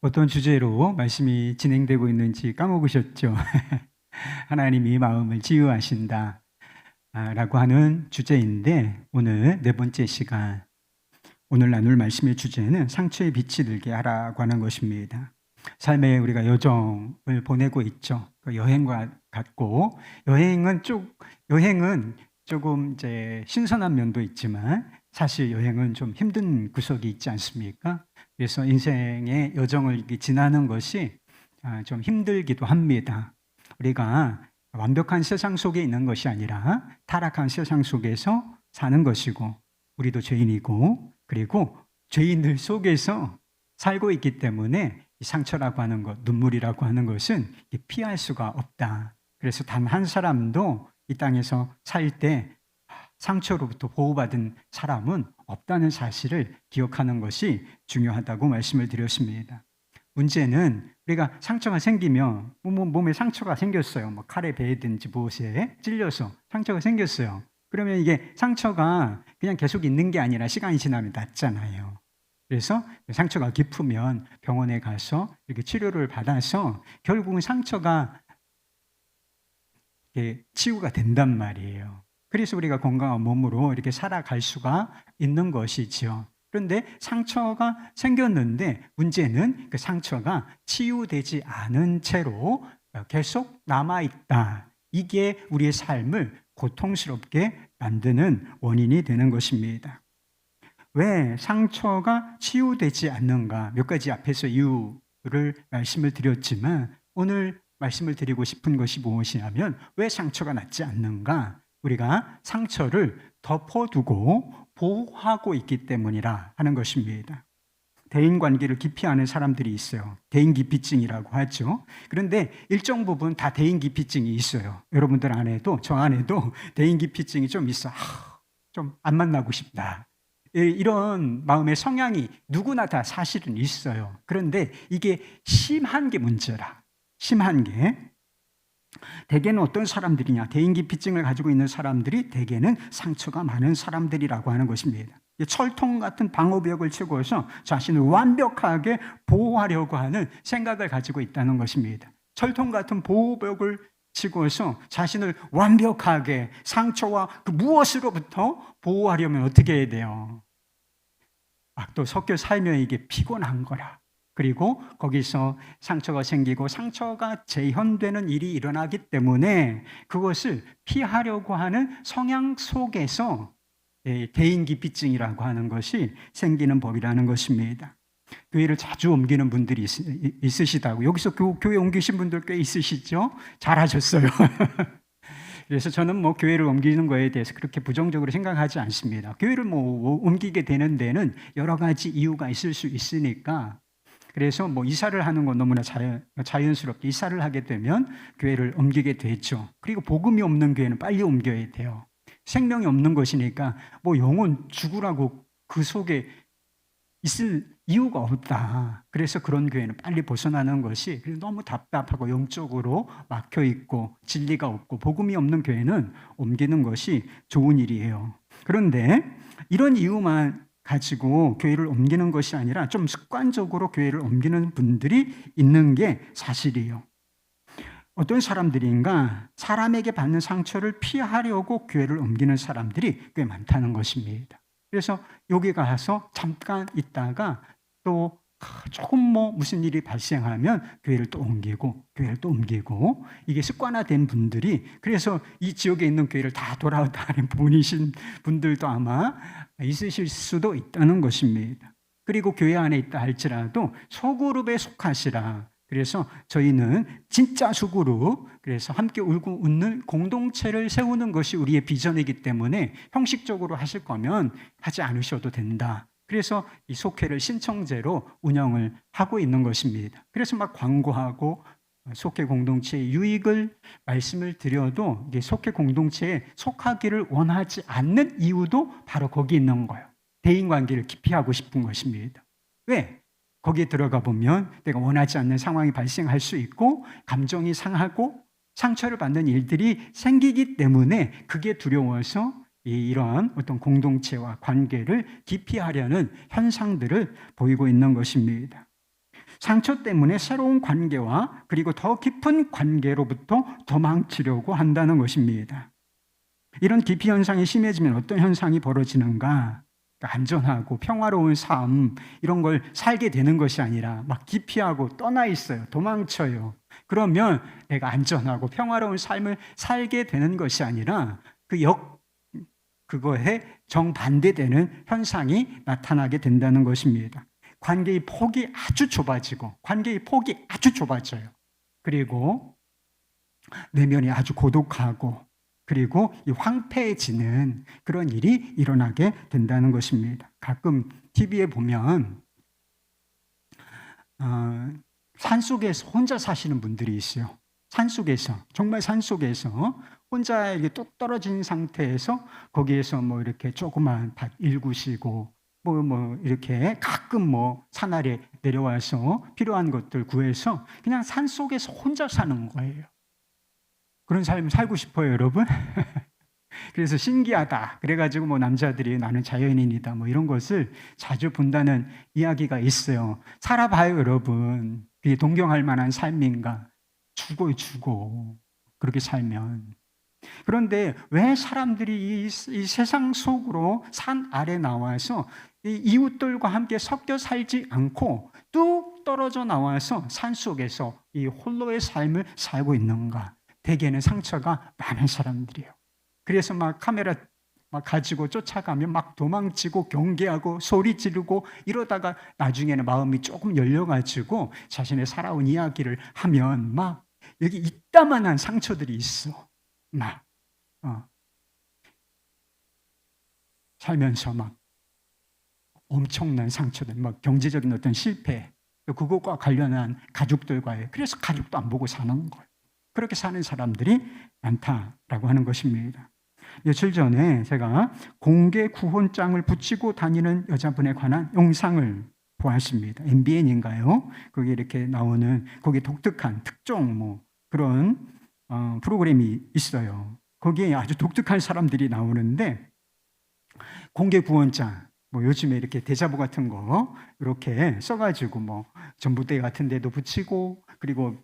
어떤 주제로 말씀이 진행되고 있는지 까먹으셨죠? 하나님이 마음을 치유하신다 라고 하는 주제인데, 오늘 네 번째 시간, 오늘 나눌 말씀의 주제는 상처에 빛이 들게 하라고 하는 것입니다. 삶에 우리가 여정을 보내고 있죠. 그 여행과 같고, 여행은 조금 이제 신선한 면도 있지만 사실 여행은 좀 힘든 구석이 있지 않습니까? 그래서 인생의 여정을 이렇게 지나는 것이 좀 힘들기도 합니다. 우리가 완벽한 세상 속에 있는 것이 아니라 타락한 세상 속에서 사는 것이고, 우리도 죄인이고, 그리고 죄인들 속에서 살고 있기 때문에 이 상처라고 하는 것, 눈물이라고 하는 것은 피할 수가 없다. 그래서 단 한 사람도 이 땅에서 살 때 상처로부터 보호받은 사람은 없다는 사실을 기억하는 것이 중요하다고 말씀을 드렸습니다. 문제는 우리가 상처가 생기면 몸에 상처가 생겼어요. 뭐 칼에 베이든지 무엇에 찔려서 상처가 생겼어요. 그러면 이게 상처가 그냥 계속 있는 게 아니라 시간이 지나면 낫잖아요. 그래서 상처가 깊으면 병원에 가서 이렇게 치료를 받아서 결국은 상처가 치유가 된단 말이에요. 그래서 우리가 건강한 몸으로 이렇게 살아갈 수가 있는 것이죠. 그런데 상처가 생겼는데 문제는 그 상처가 치유되지 않은 채로 계속 남아있다. 이게 우리의 삶을 고통스럽게 만드는 원인이 되는 것입니다. 왜 상처가 치유되지 않는가? 몇 가지 앞에서 이유를 말씀을 드렸지만 오늘 말씀을 드리고 싶은 것이 무엇이냐면 왜 상처가 낫지 않는가? 우리가 상처를 덮어두고 보호하고 있기 때문이라 하는 것입니다. 대인관계를 기피하는 사람들이 있어요. 대인기피증이라고 하죠. 그런데 일정 부분 다 대인기피증이 있어요. 여러분들 안에도 저 안에도 대인기피증이 좀 있어. 좀 안 만나고 싶다. 이런 마음의 성향이 누구나 다 사실은 있어요. 그런데 이게 심한 게 문제라. 심한 게. 대개는 어떤 사람들이냐? 대인기피증을 가지고 있는 사람들이 대개는 상처가 많은 사람들이라고 하는 것입니다. 철통 같은 방어벽을 치고서 자신을 완벽하게 보호하려고 하는 생각을 가지고 있다는 것입니다. 철통 같은 보호벽을 치고서 자신을 완벽하게 상처와 그 무엇으로부터 보호하려면 어떻게 해야 돼요? 또 섞여 살면 이게 피곤한 거라. 그리고 거기서 상처가 생기고 상처가 재현되는 일이 일어나기 때문에 그것을 피하려고 하는 성향 속에서 대인기피증이라고 하는 것이 생기는 법이라는 것입니다. 교회를 자주 옮기는 분들이 있으시다고. 여기서 교회 옮기신 분들 꽤 있으시죠? 잘하셨어요. 그래서 저는 교회를 옮기는 거에 대해서 그렇게 부정적으로 생각하지 않습니다. 교회를 옮기게 되는 데는 여러 가지 이유가 있을 수 있으니까. 그래서 이사를 하는 건 너무나 자연스럽게 이사를 하게 되면 교회를 옮기게 되죠. 그리고 복음이 없는 교회는 빨리 옮겨야 돼요. 생명이 없는 것이니까 영혼 죽으라고 그 속에 있을 이유가 없다. 그래서 그런 교회는 빨리 벗어나는 것이 너무 답답하고 영적으로 막혀 있고 진리가 없고 복음이 없는 교회는 옮기는 것이 좋은 일이에요. 그런데 이런 이유만 가지고 교회를 옮기는 것이 아니라 좀 습관적으로 교회를 옮기는 분들이 있는 게 사실이에요. 어떤 사람들인가 사람에게 받는 상처를 피하려고 교회를 옮기는 사람들이 꽤 많다는 것입니다. 그래서 여기 가서 잠깐 있다가 또 조금 무슨 일이 발생하면 교회를 또 옮기고 이게 습관화된 분들이, 그래서 이 지역에 있는 교회를 다 돌아다니는 분이신 분들도 아마 있으실 수도 있다는 것입니다. 그리고 교회 안에 있다 할지라도 소그룹에 속하시라. 그래서 저희는 진짜 소그룹, 그래서 함께 울고 웃는 공동체를 세우는 것이 우리의 비전이기 때문에 형식적으로 하실 거면 하지 않으셔도 된다. 그래서 이 속회를 신청제로 운영을 하고 있는 것입니다. 그래서 광고하고 속회 공동체의 유익을 말씀을 드려도 이게 속회 공동체에 속하기를 원하지 않는 이유도 바로 거기 있는 거예요. 대인관계를 기피하고 싶은 것입니다. 왜? 거기에 들어가 보면 내가 원하지 않는 상황이 발생할 수 있고 감정이 상하고 상처를 받는 일들이 생기기 때문에 그게 두려워서 이러한 어떤 공동체와 관계를 기피하려는 현상들을 보이고 있는 것입니다. 상처 때문에 새로운 관계와 그리고 더 깊은 관계로부터 도망치려고 한다는 것입니다. 이런 기피 현상이 심해지면 어떤 현상이 벌어지는가? 안전하고 평화로운 삶, 이런 걸 살게 되는 것이 아니라 막 기피하고 떠나 있어요. 도망쳐요. 그러면 내가 안전하고 평화로운 삶을 살게 되는 것이 아니라 그거에 정반대되는 현상이 나타나게 된다는 것입니다. 관계의 폭이 아주 좁아져요. 그리고 내면이 아주 고독하고 그리고 이 황폐해지는 그런 일이 일어나게 된다는 것입니다. 가끔 TV에 보면 산속에서 혼자 사시는 분들이 있어요. 정말 산속에서 혼자 이렇게 뚝 떨어진 상태에서 거기에서 뭐 이렇게 조그만 밭 일구시고 뭐 이렇게 가끔 산 아래 내려와서 필요한 것들 구해서 그냥 산속에서 혼자 사는 거예요. 그런 삶 살고 싶어요, 여러분? 그래서 신기하다. 그래가지고 남자들이 나는 자연인이다. 이런 것을 자주 본다는 이야기가 있어요. 살아봐요, 여러분. 그게 동경할 만한 삶인가? 죽어. 그렇게 살면. 그런데 왜 사람들이 이 세상 속으로 산 아래 나와서 이 이웃들과 함께 섞여 살지 않고 뚝 떨어져 나와서 산 속에서 이 홀로의 삶을 살고 있는가? 대개는 상처가 많은 사람들이에요. 그래서 카메라 가지고 쫓아가면 도망치고 경계하고 소리 지르고 이러다가 나중에는 마음이 조금 열려가지고 자신의 살아온 이야기를 하면 여기 이따만한 상처들이 있어. 살면서 엄청난 상처들, 경제적인 어떤 실패, 그것과 관련한 가족들과의, 그래서 가족도 안 보고 사는 거예요. 그렇게 사는 사람들이 많다라고 하는 것입니다. 며칠 전에 제가 공개 구원장을 붙이고 다니는 여자분에 관한 영상을 보았습니다. MBN인가요? 거기에 이렇게 나오는 거기에 독특한 특종 그런 프로그램이 있어요. 거기에 아주 독특한 사람들이 나오는데 공개 구원장, 요즘에 이렇게 대자보 같은 거 이렇게 써가지고 전봇대 같은 데도 붙이고 그리고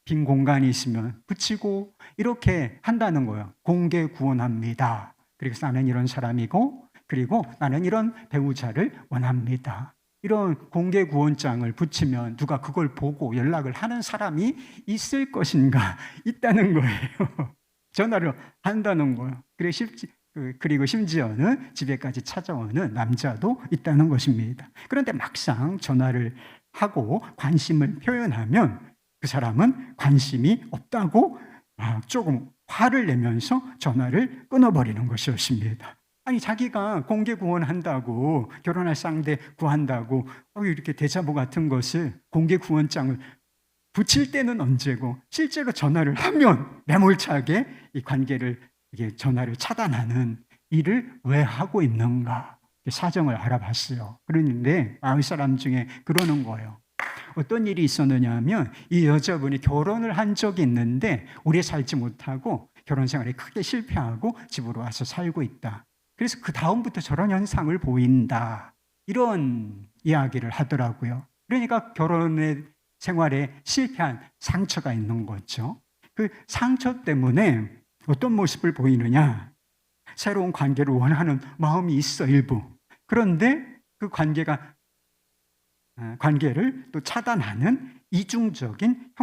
빈 공간이 있으면 붙이고 이렇게 한다는 거예요. 공개 구원합니다. 그리고 나는 이런 사람이고 그리고 나는 이런 배우자를 원합니다. 이런 공개 구원장을 붙이면 누가 그걸 보고 연락을 하는 사람이 있을 것인가? 있다는 거예요. 전화를 한다는 거예요. 그리고 심지어는 집에까지 찾아오는 남자도 있다는 것입니다. 그런데 막상 전화를 하고 관심을 표현하면 그 사람은 관심이 없다고 조금 화를 내면서 전화를 끊어버리는 것이었습니다. 아니 자기가 공개 구원한다고 결혼할 상대 구한다고 이렇게 대자보 같은 것을 공개 구원장을 붙일 때는 언제고 실제로 전화를 하면 매몰차게 이 관계를 전화를 차단하는 일을 왜 하고 있는가 사정을 알아봤어요. 그런데 마을 사람 중에 그러는 거예요. 어떤 일이 있었느냐 하면 이 여자분이 결혼을 한 적이 있는데 오래 살지 못하고 결혼 생활에 크게 실패하고 집으로 와서 살고 있다. 그래서 그 다음부터 저런 현상을 보인다. 이런 이야기를 하더라고요. 그러니까 결혼의 생활에 실패한 상처가 있는 거죠. 그 상처 때문에 어떤 모습을 보이느냐? 새로운 관계를 원하는 마음이 있어, 일부. 그런데 그 관계를 또 차단하는 이중적인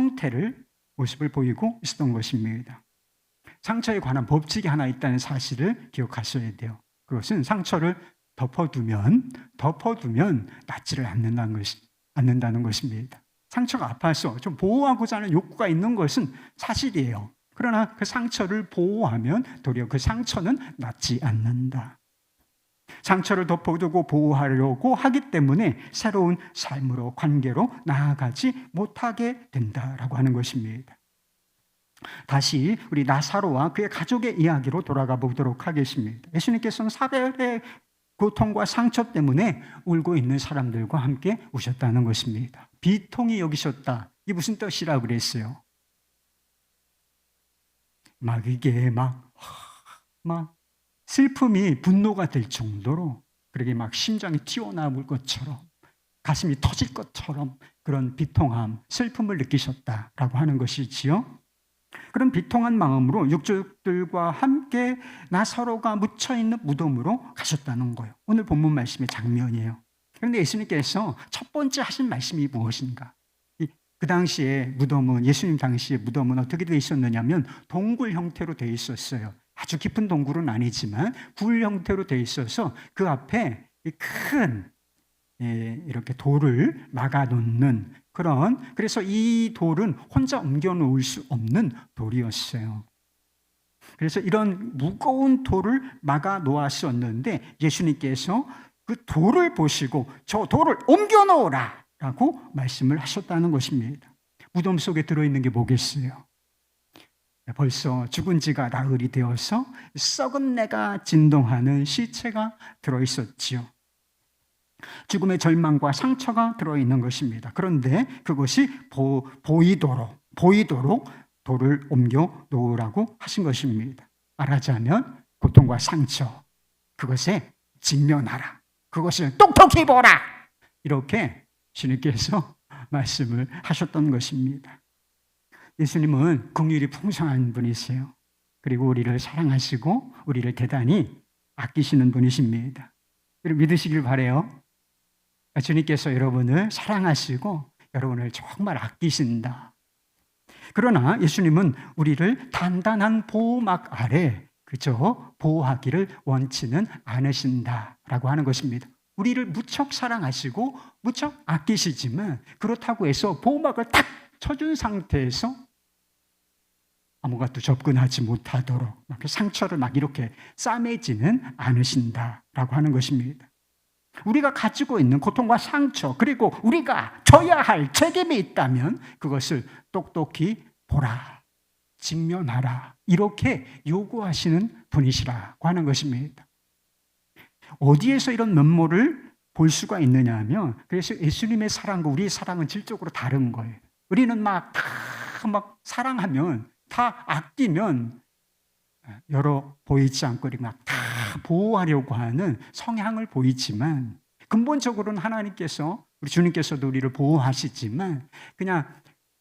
모습을 보이고 있었던 것입니다. 상처에 관한 법칙이 하나 있다는 사실을 기억하셔야 돼요. 그것은 상처를 덮어두면 낫지를 않는다는 것입니다. 상처가 아파서 좀 보호하고자 하는 욕구가 있는 것은 사실이에요. 그러나 그 상처를 보호하면 도리어 그 상처는 낫지 않는다. 상처를 덮어두고 보호하려고 하기 때문에 새로운 삶으로 관계로 나아가지 못하게 된다라고 하는 것입니다. 다시 우리 나사로와 그의 가족의 이야기로 돌아가 보도록 하겠습니다. 예수님께서는 사별의 고통과 상처 때문에 울고 있는 사람들과 함께 우셨다는 것입니다. 비통히 여기셨다. 이게 무슨 뜻이라고 그랬어요? 이게 슬픔이 분노가 될 정도로 그렇게 심장이 튀어나올 것처럼 가슴이 터질 것처럼 그런 비통함, 슬픔을 느끼셨다라고 하는 것이지요. 그런 비통한 마음으로 육족들과 함께 나사로가 묻혀있는 무덤으로 가셨다는 거예요. 오늘 본문 말씀의 장면이에요. 그런데 예수님께서 첫 번째 하신 말씀이 무엇인가? 그 당시에 무덤은, 예수님 당시에 무덤은 어떻게 되어 있었느냐면 동굴 형태로 되어 있었어요. 아주 깊은 동굴은 아니지만 굴 형태로 되어 있어서 그 앞에 큰 이렇게 돌을 막아놓는 그래서 이 돌은 혼자 옮겨 놓을 수 없는 돌이었어요. 그래서 이런 무거운 돌을 막아 놓았었는데 예수님께서 그 돌을 보시고 저 돌을 옮겨 놓으라 라고 말씀을 하셨다는 것입니다. 무덤 속에 들어있는 게 뭐겠어요? 벌써 죽은 지가 나흘이 되어서 썩은 내가 진동하는 시체가 들어있었지요. 죽음의 절망과 상처가 들어있는 것입니다. 그런데 그것이 보이도록 돌을 옮겨 놓으라고 하신 것입니다. 말하자면 고통과 상처, 그것에 직면하라. 그것을 똑똑히 보라. 이렇게 주님께서 말씀을 하셨던 것입니다. 예수님은 긍휼이 풍성한 분이세요. 그리고 우리를 사랑하시고 우리를 대단히 아끼시는 분이십니다. 여러분 믿으시길 바라요. 주님께서 여러분을 사랑하시고 여러분을 정말 아끼신다. 그러나 예수님은 우리를 단단한 보호막 아래 보호하기를 원치는 않으신다라고 하는 것입니다. 우리를 무척 사랑하시고 무척 아끼시지만 그렇다고 해서 보호막을 탁 쳐준 상태에서 아무것도 접근하지 못하도록 상처를 이렇게 싸매지는 않으신다라고 하는 것입니다. 우리가 가지고 있는 고통과 상처, 그리고 우리가 져야 할 책임이 있다면 그것을 똑똑히 보라, 직면하라, 이렇게 요구하시는 분이시라고 하는 것입니다. 어디에서 이런 면모를 볼 수가 있느냐 하면, 그래서 예수님의 사랑과 우리의 사랑은 질적으로 다른 거예요. 우리는 막 사랑하면, 다 아끼면 여러 보이지 않고 막 다 보호하려고 하는 성향을 보이지만 근본적으로는 하나님께서, 우리 주님께서도 우리를 보호하시지만 그냥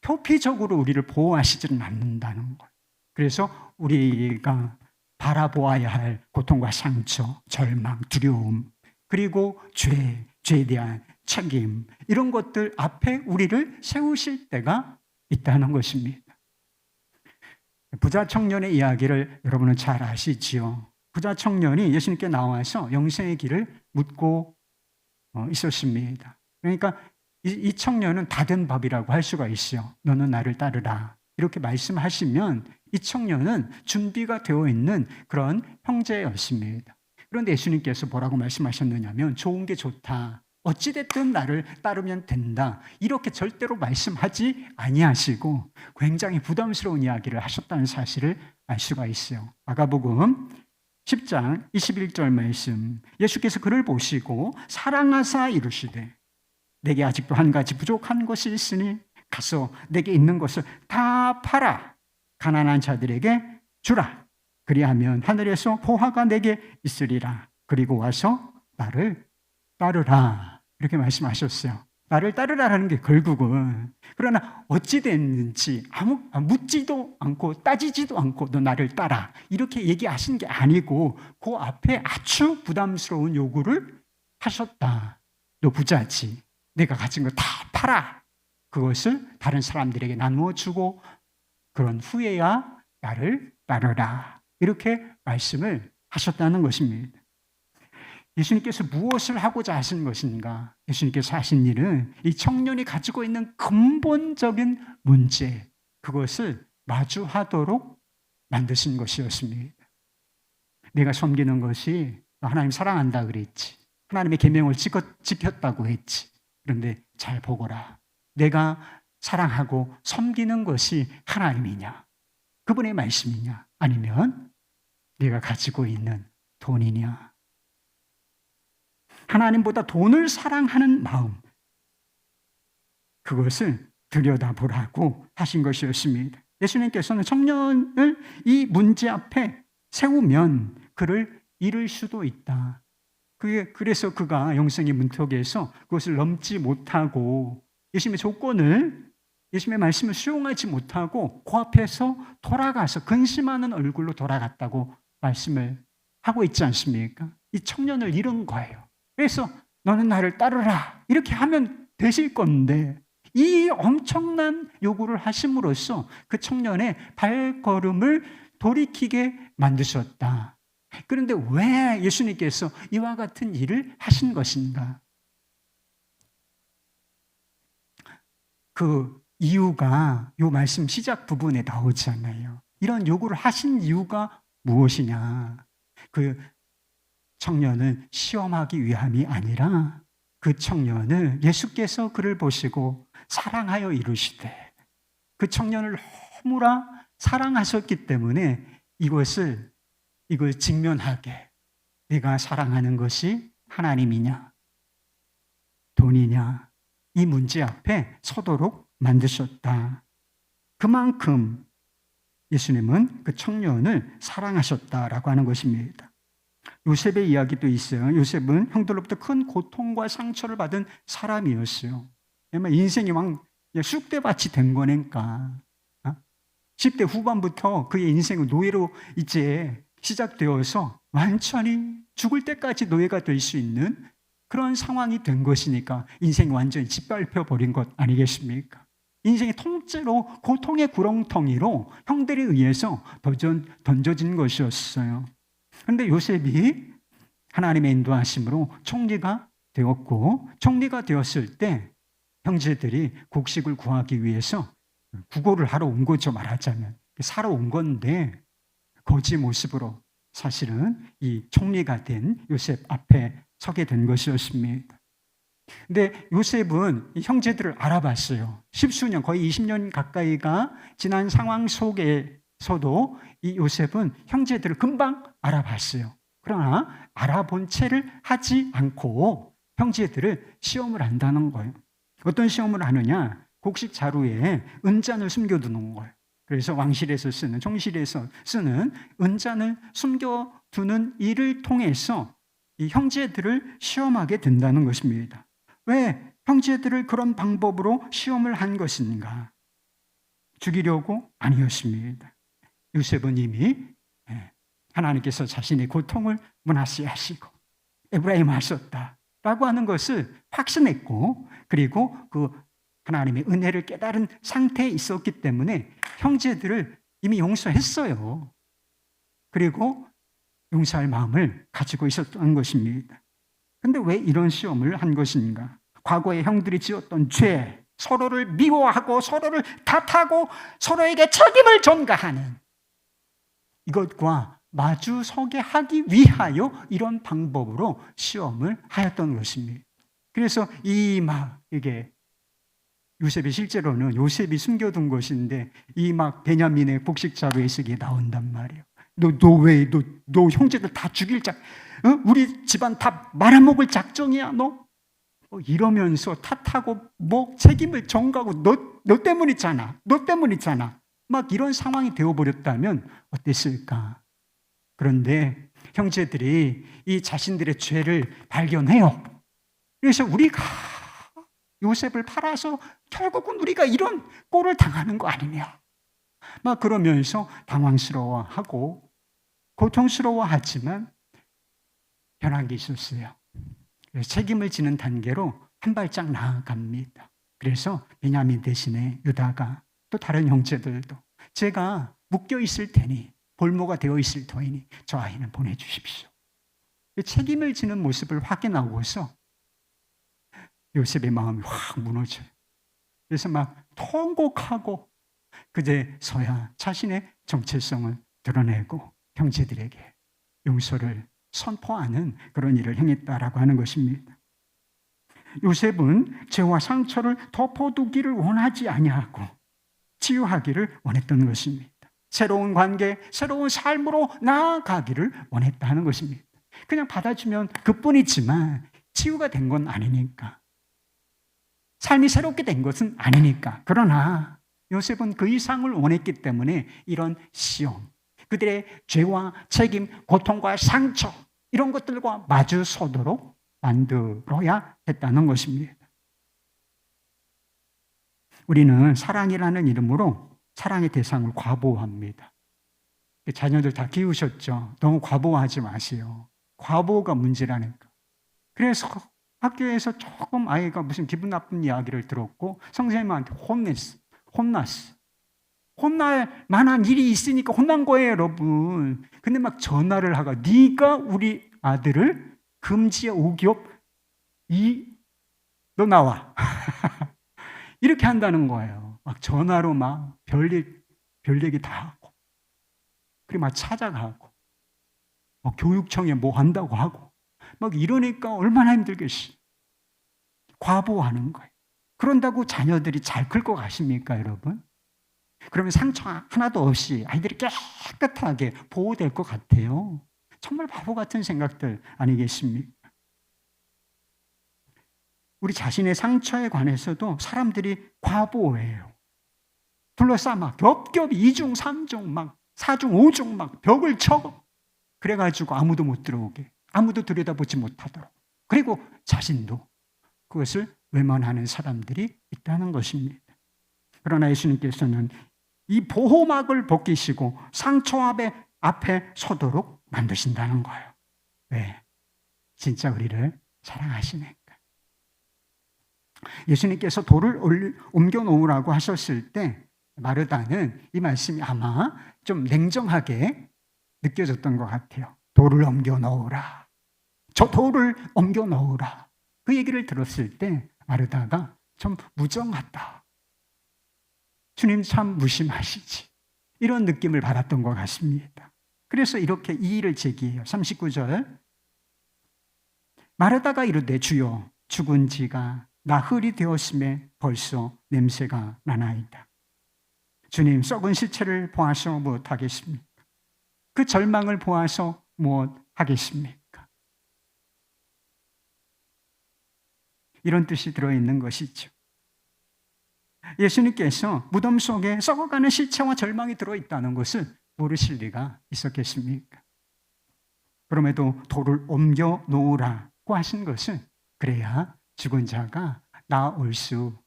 표피적으로 우리를 보호하시지는 않는다는 거예요. 그래서 우리가 바라보아야 할 고통과 상처, 절망, 두려움, 그리고 죄에 대한 책임, 이런 것들 앞에 우리를 세우실 때가 있다는 것입니다. 부자 청년의 이야기를 여러분은 잘 아시지요. 부자 청년이 예수님께 나와서 영생의 길을 묻고 있었습니다. 그러니까 이 청년은 다 된 법이라고 할 수가 있어요. 너는 나를 따르라. 이렇게 말씀하시면 이 청년은 준비가 되어 있는 그런 형제였습니다. 그런데 예수님께서 뭐라고 말씀하셨느냐면 좋은 게 좋다. 어찌됐든 나를 따르면 된다. 이렇게 절대로 말씀하지 아니하시고 굉장히 부담스러운 이야기를 하셨다는 사실을 알 수가 있어요. 마가복음 10장 21절 말씀. 예수께서 그를 보시고 사랑하사 이르시되 내게 아직도 한 가지 부족한 것이 있으니 가서 내게 있는 것을 다 팔아 가난한 자들에게 주라. 그리하면 하늘에서 보화가 내게 있으리라. 그리고 와서 나를 따르라. 이렇게 말씀하셨어요. 나를 따르라라는 게 결국은, 그러나 어찌 됐는지 묻지도 않고 따지지도 않고 너 나를 따라 이렇게 얘기하신 게 아니고 그 앞에 아주 부담스러운 요구를 하셨다. 너 부자지. 내가 가진 거 다 팔아. 그것을 다른 사람들에게 나누어 주고 그런 후에야 나를 따르라. 이렇게 말씀을 하셨다는 것입니다. 예수님께서 무엇을 하고자 하신 것인가? 예수님께서 하신 일은 이 청년이 가지고 있는 근본적인 문제, 그것을 마주하도록 만드신 것이었습니다. 내가 섬기는 것이 하나님 사랑한다 그랬지. 하나님의 계명을 지켰다고 했지. 그런데 잘 보거라. 내가 사랑하고 섬기는 것이 하나님이냐? 그분의 말씀이냐? 아니면 내가 가지고 있는 돈이냐? 하나님보다 돈을 사랑하는 마음, 그것을 들여다보라고 하신 것이었습니다. 예수님께서는 청년을 이 문제 앞에 세우면 그를 잃을 수도 있다. 그래서 그가 영생의 문턱에서 그것을 넘지 못하고 예수님의 조건을, 예수님의 말씀을 수용하지 못하고 그 앞에서 돌아가서 근심하는 얼굴로 돌아갔다고 말씀을 하고 있지 않습니까? 이 청년을 잃은 거예요. 그래서 너는 나를 따르라 이렇게 하면 되실 건데 이 엄청난 요구를 하심으로써 그 청년의 발걸음을 돌이키게 만드셨다. 그런데 왜 예수님께서 이와 같은 일을 하신 것인가? 그 이유가 요 말씀 시작 부분에 나오잖아요. 이런 요구를 하신 이유가 무엇이냐? 그 청년을 시험하기 위함이 아니라 그 청년을 예수께서 그를 보시고 사랑하여 이루시되 그 청년을 너무나 사랑하셨기 때문에 이걸 직면하게 네가 사랑하는 것이 하나님이냐 돈이냐 이 문제 앞에 서도록 만드셨다. 그만큼 예수님은 그 청년을 사랑하셨다라고 하는 것입니다. 요셉의 이야기도 있어요. 요셉은 형들로부터 큰 고통과 상처를 받은 사람이었어요. 인생이 막 쑥대밭이 된 거니까 10대 후반부터 그의 인생은 노예로 이제 시작되어서 완전히 죽을 때까지 노예가 될 수 있는 그런 상황이 된 것이니까 인생이 완전히 짓밟혀 버린 것 아니겠습니까? 인생이 통째로 고통의 구렁텅이로 형들에 의해서 던져진 것이었어요. 그런데 요셉이 하나님의 인도하심으로 총리가 되었고 총리가 되었을 때 형제들이 곡식을 구하기 위해서 구걸을 하러 온 거죠. 말하자면 사러 온 건데 거지 모습으로 사실은 이 총리가 된 요셉 앞에 서게 된 것이었습니다. 근데 요셉은 형제들을 알아봤어요. 십수년, 거의 20년 가까이가 지난 상황 속에서도 이 요셉은 형제들을 금방 알아봤어요. 그러나 알아본 채를 하지 않고 형제들을 시험을 한다는 거예요. 어떤 시험을 하느냐? 곡식 자루에 은잔을 숨겨두는 거예요. 그래서 왕실에서 쓰는, 총실에서 쓰는 은잔을 숨겨두는 일을 통해서 이 형제들을 시험하게 된다는 것입니다. 왜 형제들을 그런 방법으로 시험을 한 것인가? 죽이려고? 아니었습니다. 요셉은 이미 하나님께서 자신의 고통을 문하시하시고 에브라임 하셨다라고 하는 것을 확신했고 그리고 그 하나님의 은혜를 깨달은 상태에 있었기 때문에 형제들을 이미 용서했어요. 그리고 용서할 마음을 가지고 있었던 것입니다. 그런데 왜 이런 시험을 한 것인가? 과거에 형들이 지었던 죄, 서로를 미워하고 서로를 탓하고 서로에게 책임을 전가하는 이것과 마주서게 하기 위하여 이런 방법으로 시험을 하였던 것입니다. 그래서 이게 요셉이 실제로는 요셉이 숨겨둔 것인데 이 베냐민의 곡식 자루에 쓰기에 나온단 말이에요. 너 형제들 다 죽일 우리 집안 다 말아먹을 작정이야 너? 이러면서 탓하고 책임을 전가하고 너 때문이잖아. 막 이런 상황이 되어버렸다면 어땠을까? 그런데 형제들이 이 자신들의 죄를 발견해요. 그래서 우리가 요셉을 팔아서 결국은 우리가 이런 꼴을 당하는 거 아니냐. 막 그러면서 당황스러워하고 고통스러워하지만 변한 게 있었어요. 그래서 책임을 지는 단계로 한 발짝 나아갑니다. 그래서 베냐민 대신에 유다가 또 다른 형제들도 제가 묶여 있을 테니 볼모가 되어 있을 터이니 저 아이는 보내주십시오. 책임을 지는 모습을 확인하고서 요셉의 마음이 확 무너져요. 그래서 막 통곡하고 그제서야 자신의 정체성을 드러내고 형제들에게 용서를 선포하는 그런 일을 행했다라고 하는 것입니다. 요셉은 죄와 상처를 덮어두기를 원하지 아니하고 치유하기를 원했던 것입니다. 새로운 관계, 새로운 삶으로 나아가기를 원했다는 것입니다. 그냥 받아주면 그뿐이지만 치유가 된 건 아니니까. 삶이 새롭게 된 것은 아니니까. 그러나 요셉은 그 이상을 원했기 때문에 이런 시험, 그들의 죄와 책임, 고통과 상처 이런 것들과 마주서도록 만들어야 했다는 것입니다. 우리는 사랑이라는 이름으로 사랑의 대상을 과보합니다. 자녀들 다 키우셨죠? 너무 과보하지 마세요. 과보가 문제라니까. 그래서 학교에서 조금 아이가 무슨 기분 나쁜 이야기를 들었고 선생님한테 혼났어. 혼날 만한 일이 있으니까 혼난 거예요, 여러분. 근데 막 전화를 하고 네가 우리 아들을 금지에 오기업 너 나와. 이렇게 한다는 거예요. 막 전화로 막 별 얘기 다 하고 그리고 막 찾아가고 교육청에 뭐 한다고 하고 막 이러니까 얼마나 힘들겠어요. 과보하는 거예요. 그런다고 자녀들이 잘 클 것 같습니까, 여러분? 그러면 상처 하나도 없이 아이들이 깨끗하게 보호될 것 같아요. 정말 바보 같은 생각들 아니겠습니까? 우리 자신의 상처에 관해서도 사람들이 과보해요. 둘러싸마 겹겹이 2중, 3중, 막 4중, 5중 막 벽을 쳐. 그래가지고 아무도 못 들어오게, 아무도 들여다보지 못하도록. 그리고 자신도 그것을 외면하는 사람들이 있다는 것입니다. 그러나 예수님께서는 이 보호막을 벗기시고 상처 앞에 서도록 만드신다는 거예요. 왜? 진짜 우리를 사랑하시니까. 예수님께서 돌을 옮겨 놓으라고 하셨을 때 마르다는 이 말씀이 아마 좀 냉정하게 느껴졌던 것 같아요. 돌을 옮겨 놓으라. 저 돌을 옮겨 놓으라. 그 얘기를 들었을 때 마르다가 좀 무정하다. 주님 참 무심하시지. 이런 느낌을 받았던 것 같습니다. 그래서 이렇게 이의를 제기해요. 39절. 마르다가 이르되 주여 죽은 지가 나흘이 되었음에 벌써 냄새가 나나이다. 주님 썩은 시체를 보아서 무엇하겠습니까? 그 절망을 보아서 무엇하겠습니까? 이런 뜻이 들어있는 것이죠. 예수님께서 무덤 속에 썩어가는 시체와 절망이 들어있다는 것을 모르실 리가 있었겠습니까? 그럼에도 돌을 옮겨 놓으라고 하신 것은 그래야 죽은 자가 나올 수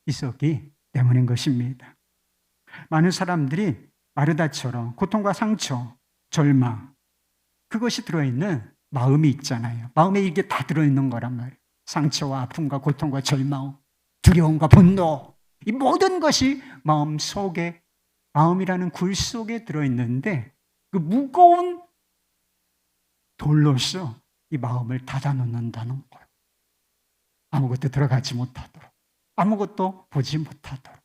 있었기 때문인 것입니다. 많은 사람들이 마르다처럼 고통과 상처, 절망, 그것이 들어있는 마음이 있잖아요. 마음에 이게 다 들어있는 거란 말이에요. 상처와 아픔과 고통과 절망, 두려움과 분노, 이 모든 것이 마음 속에, 마음이라는 굴 속에 들어있는데 그 무거운 돌로서 이 마음을 닫아놓는다는 거예요. 아무것도 들어가지 못하도록, 아무것도 보지 못하도록.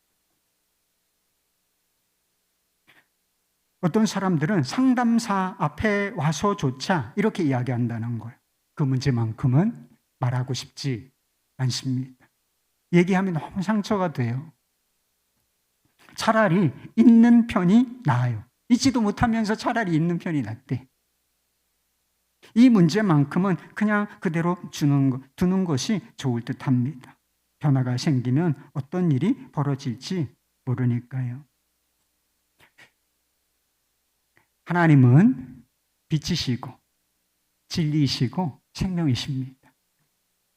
어떤 사람들은 상담사 앞에 와서조차 이렇게 이야기한다는 거예요. 그 문제만큼은 말하고 싶지 않습니다. 얘기하면 너무 상처가 돼요. 차라리 있는 편이 나아요. 있지도 못하면서 차라리 있는 편이 낫대. 이 문제만큼은 그냥 그대로 두는 것이 좋을 듯합니다. 변화가 생기면 어떤 일이 벌어질지 모르니까요. 하나님은 빛이시고 진리이시고 생명이십니다.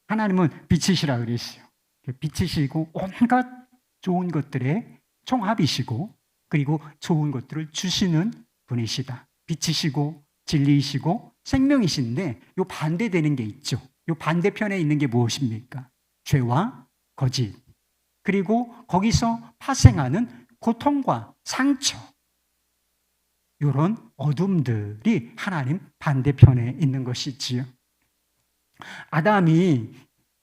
하나님은 빛이시라 그랬어요. 빛이시고 온갖 좋은 것들의 총합이시고 그리고 좋은 것들을 주시는 분이시다. 빛이시고 진리이시고 생명이신데 요 반대되는 게 있죠. 요 반대편에 있는 게 무엇입니까? 죄와 거짓. 그리고 거기서 파생하는 고통과 상처. 이런 어둠들이 하나님 반대편에 있는 것이지요. 아담이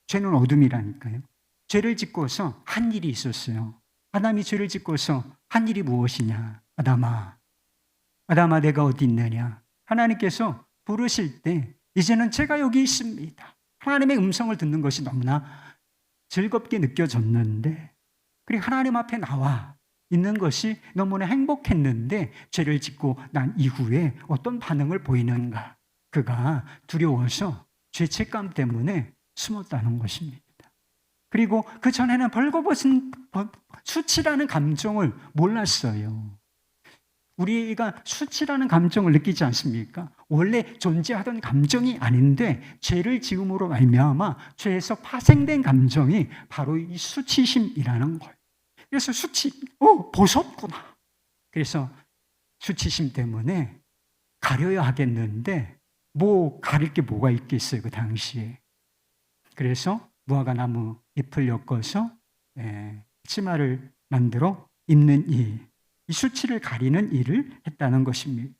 죄는 어둠이라니까요. 죄를 짓고서 한 일이 있었어요. 아담이 죄를 짓고서 한 일이 무엇이냐? 아담아 내가 어디 있느냐? 하나님께서 부르실 때 이제는 제가 여기 있습니다. 하나님의 음성을 듣는 것이 너무나 즐겁게 느껴졌는데 그리고 하나님 앞에 나와 있는 것이 너무나 행복했는데 죄를 짓고 난 이후에 어떤 반응을 보이는가? 그가 두려워서 죄책감 때문에 숨었다는 것입니다. 그리고 그 전에는 벌거벗은 수치라는 감정을 몰랐어요. 우리가 수치라는 감정을 느끼지 않습니까? 원래 존재하던 감정이 아닌데 죄를 지음으로 말미암아 죄에서 파생된 감정이 바로 이 수치심이라는 거예요. 그래서 보섰구나. 그래서 수치심 때문에 가려야 하겠는데 가릴 게 뭐가 있겠어요, 그 당시에. 그래서 무화과 나무 잎을 엮어서 치마를 만들어 입는 이 수치를 가리는 일을 했다는 것입니다.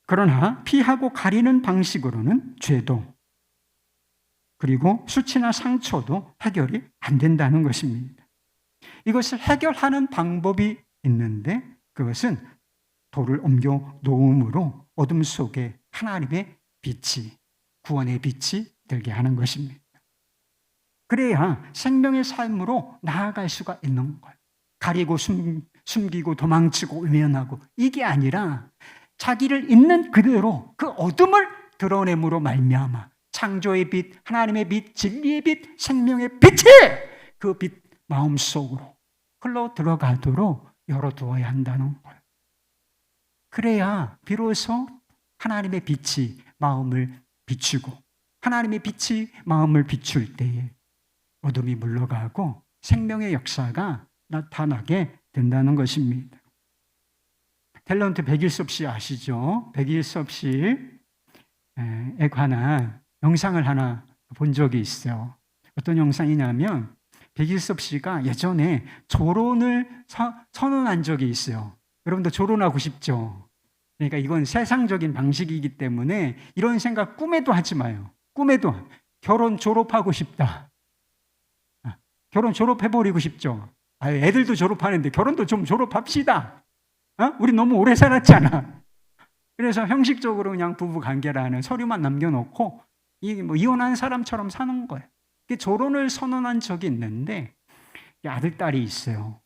그러나 피하고 가리는 방식으로는 죄도 그리고 수치나 상처도 해결이 안 된다는 것입니다. 이것을 해결하는 방법이 있는데 그것은 돌을 옮겨 놓음으로 어둠 속에 하나님의 빛이, 구원의 빛이 들게 하는 것입니다. 그래야 생명의 삶으로 나아갈 수가 있는 거예요. 가리고 숨기고 도망치고 외면하고 이게 아니라 자기를 있는 그대로 그 어둠을 드러냄으로 말미암아 창조의 빛, 하나님의 빛, 진리의 빛, 생명의 빛이 그 빛 마음속으로 흘러 들어가도록 열어두어야 한다는 거예요. 그래야 비로소 하나님의 빛이 마음을 비추고 하나님의 빛이 마음을 비출 때에 어둠이 물러가고 생명의 역사가 나타나게 된다는 것입니다. 탤런트 백일섭 씨 아시죠? 백일섭 씨에 관한 영상을 하나 본 적이 있어요. 어떤 영상이냐면 백일섭 씨가 예전에 졸혼을 선언한 적이 있어요. 여러분도 졸혼하고 싶죠? 그러니까 이건 세상적인 방식이기 때문에 이런 생각 꿈에도 하지 마요. 꿈에도 결혼 졸업하고 싶다. 결혼 졸업해버리고 싶죠? 애들도 졸업하는데 결혼도 좀 졸업합시다. 우리 너무 오래 살았잖아. 그래서 형식적으로 그냥 부부 관계라는 서류만 남겨놓고 이혼한 사람처럼 사는 거예요. 졸혼을 선언한 적이 있는데 아들, 딸이 있어요.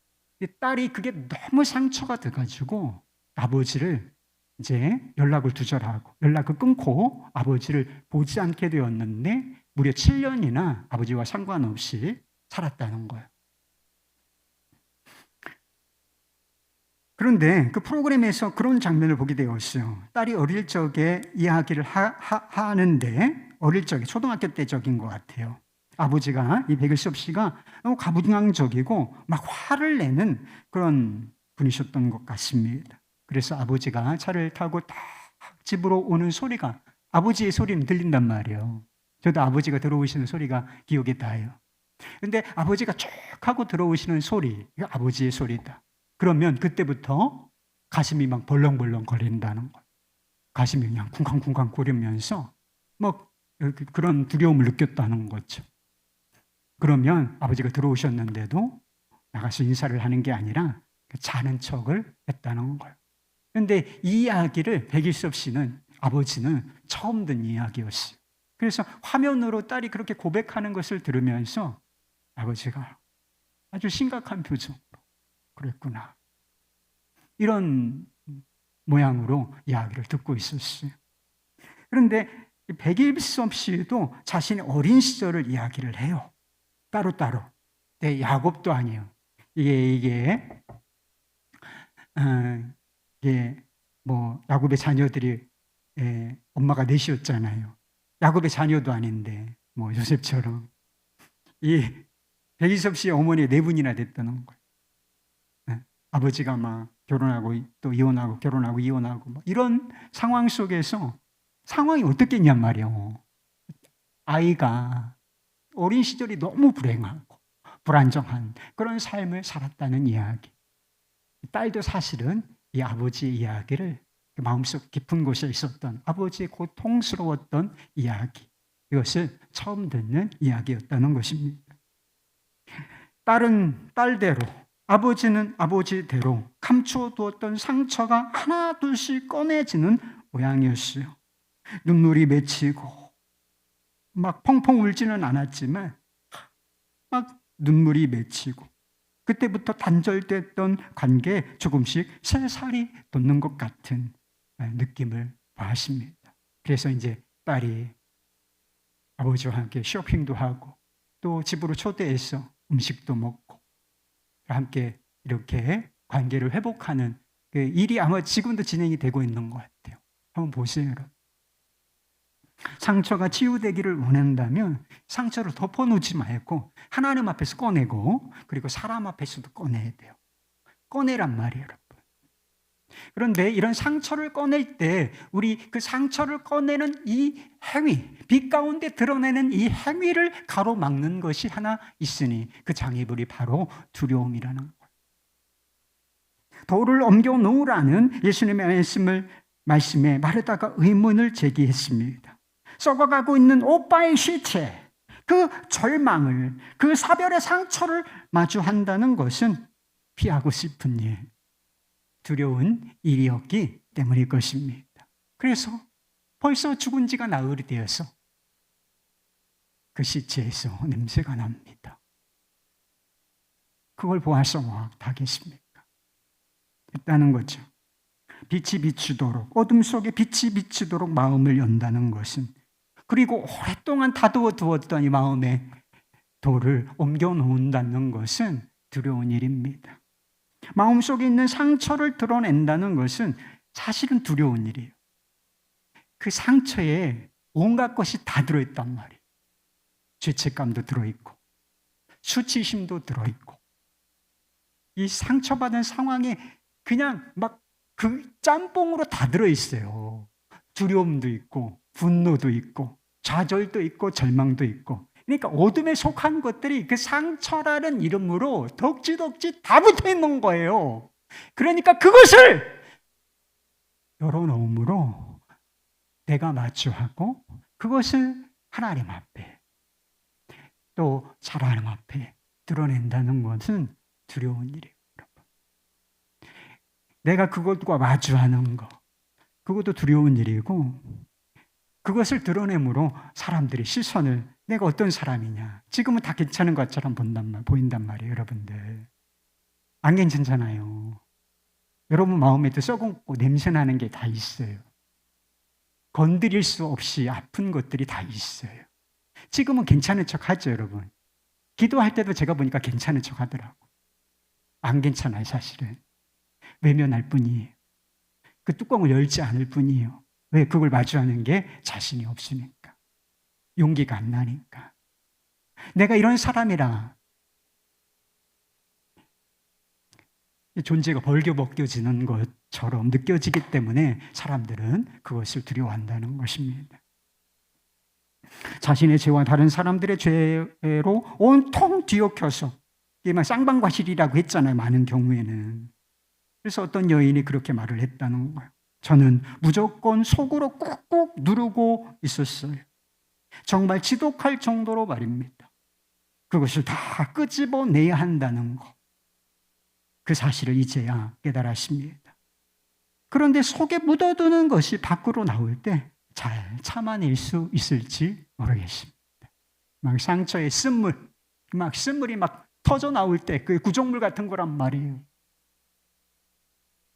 딸이 그게 너무 상처가 돼가지고 아버지를 이제 연락을 두절하고 연락을 끊고 아버지를 보지 않게 되었는데 무려 7년이나 아버지와 상관없이 살았다는 거예요. 그런데 그 프로그램에서 그런 장면을 보게 되었어요. 딸이 어릴 적에 이야기를 하는데 어릴 적에 초등학교 때적인 것 같아요. 아버지가 이 백일섭 씨가 너무 가부장적이고 막 화를 내는 그런 분이셨던 것 같습니다. 그래서 아버지가 차를 타고 딱 집으로 오는 소리가 아버지의 소리는 들린단 말이에요. 저도 아버지가 들어오시는 소리가 기억에 나요. 근데 아버지가 쭉 하고 들어오시는 소리, 이거 아버지의 소리다. 그러면 그때부터 가슴이 막 벌렁벌렁 거린다는 거예요. 가슴이 그냥 쿵쾅쿵쾅 거리면서 뭐 그런 두려움을 느꼈다는 거죠. 그러면 아버지가 들어오셨는데도 나가서 인사를 하는 게 아니라 자는 척을 했다는 거예요. 그런데 이 이야기를 백일섭 씨는 아버지는 처음 듣는 이야기였어요. 그래서 화면으로 딸이 그렇게 고백하는 것을 들으면서 아버지가 아주 심각한 표정으로 그랬구나. 이런 모양으로 이야기를 듣고 있었어요. 그런데 백일섭 씨도 자신의 어린 시절을 이야기를 해요. 따로따로. 네, 야곱도 아니에요. 이게 뭐 야곱의 자녀들이 엄마가 넷이었잖아요. 야곱의 자녀도 아닌데 뭐 요셉처럼 이 백일섭 씨의 어머니가 4분이나 됐다는 거예요. 아버지가 막 결혼하고 또 이혼하고 결혼하고 이혼하고 뭐 이런 상황 속에서 상황이 어떻겠냔 말이에요. 아이가 어린 시절이 너무 불행하고 불안정한 그런 삶을 살았다는 이야기. 딸도 사실은 이 아버지의 이야기를 마음속 깊은 곳에 있었던 아버지의 고통스러웠던 이야기, 이것을 처음 듣는 이야기였다는 것입니다. 딸은 딸대로, 아버지는 아버지대로 감춰두었던 상처가 하나 둘씩 꺼내지는 모양이었어요. 눈물이 맺히고 막 펑펑 울지는 않았지만 막 눈물이 맺히고 그때부터 단절됐던 관계에 조금씩 새살이 돋는 것 같은 느낌을 받습니다. 그래서 이제 딸이 아버지와 함께 쇼핑도 하고 또 집으로 초대해서 음식도 먹고 함께 이렇게 관계를 회복하는 그 일이 아마 지금도 진행이 되고 있는 것 같아요. 한번 보세요, 여러분. 상처가 치유되기를 원한다면 상처를 덮어놓지 말고 하나님 앞에서 꺼내고, 그리고 사람 앞에서도 꺼내야 돼요. 꺼내란 말이에요, 여러분. 그런데 이런 상처를 꺼낼 때 우리 그 상처를 꺼내는 이 행위, 빛 가운데 드러내는 이 행위를 가로막는 것이 하나 있으니 그 장애물이 바로 두려움이라는 거예요. 돌을 옮겨 놓으라는 예수님의 말씀에 마르다가 의문을 제기했습니다. 썩어가고 있는 오빠의 시체, 그 절망을, 그 사별의 상처를 마주한다는 것은 피하고 싶은 일, 두려운 일이었기 때문일 것입니다. 그래서 벌써 죽은 지가 나흘이 되어서 그 시체에서 냄새가 납니다. 그걸 보아서 어떡하겠습니까? 있다는 거죠. 빛이 비추도록, 어둠 속에 빛이 비추도록 마음을 연다는 것은, 그리고 오랫동안 다두어 두었던 이 마음에 돌을 옮겨 놓는다는 것은 두려운 일입니다. 마음속에 있는 상처를 드러낸다는 것은 사실은 두려운 일이에요. 그 상처에 온갖 것이 다 들어있단 말이에요. 죄책감도 들어있고, 수치심도 들어있고, 이 상처받은 상황에 그냥 막 그 짬뽕으로 다 들어있어요. 두려움도 있고, 분노도 있고, 좌절도 있고, 절망도 있고. 그러니까 어둠에 속한 것들이 그 상처라는 이름으로 덕지덕지 다 붙어 있는 거예요. 그러니까 그것을 열어놓음으로 내가 마주하고, 그것을 하나님 앞에, 또 사람 앞에 드러낸다는 것은 두려운 일이에요. 내가 그것과 마주하는 것, 그것도 두려운 일이고, 그것을 드러내므로 사람들의 시선을, 내가 어떤 사람이냐, 지금은 다 괜찮은 것처럼 보인단 말이에요. 여러분들 안 괜찮잖아요. 여러분 마음에도 썩고 냄새나는 게 다 있어요. 건드릴 수 없이 아픈 것들이 다 있어요. 지금은 괜찮은 척 하죠. 여러분 기도할 때도 제가 보니까 괜찮은 척 하더라고. 안 괜찮아요. 사실은 외면할 뿐이에요. 그 뚜껑을 열지 않을 뿐이에요. 왜? 그걸 마주하는 게 자신이 없으니까, 용기가 안 나니까. 내가 이런 사람이라 존재가 벌겨벗겨지는 것처럼 느껴지기 때문에 사람들은 그것을 두려워한다는 것입니다. 자신의 죄와 다른 사람들의 죄로 온통 뒤엎여서, 이게 쌍방과실이라고 했잖아요. 많은 경우에는. 그래서 어떤 여인이 그렇게 말을 했다는 거예요. 저는 무조건 속으로 꾹꾹 누르고 있었어요. 정말 지독할 정도로 말입니다. 그것을 다 끄집어내야 한다는 것. 그 사실을 이제야 깨달았습니다. 그런데 속에 묻어두는 것이 밖으로 나올 때 잘 참아낼 수 있을지 모르겠습니다. 막 상처에 쓴물이 막 터져 나올 때, 그 구정물 같은 거란 말이에요.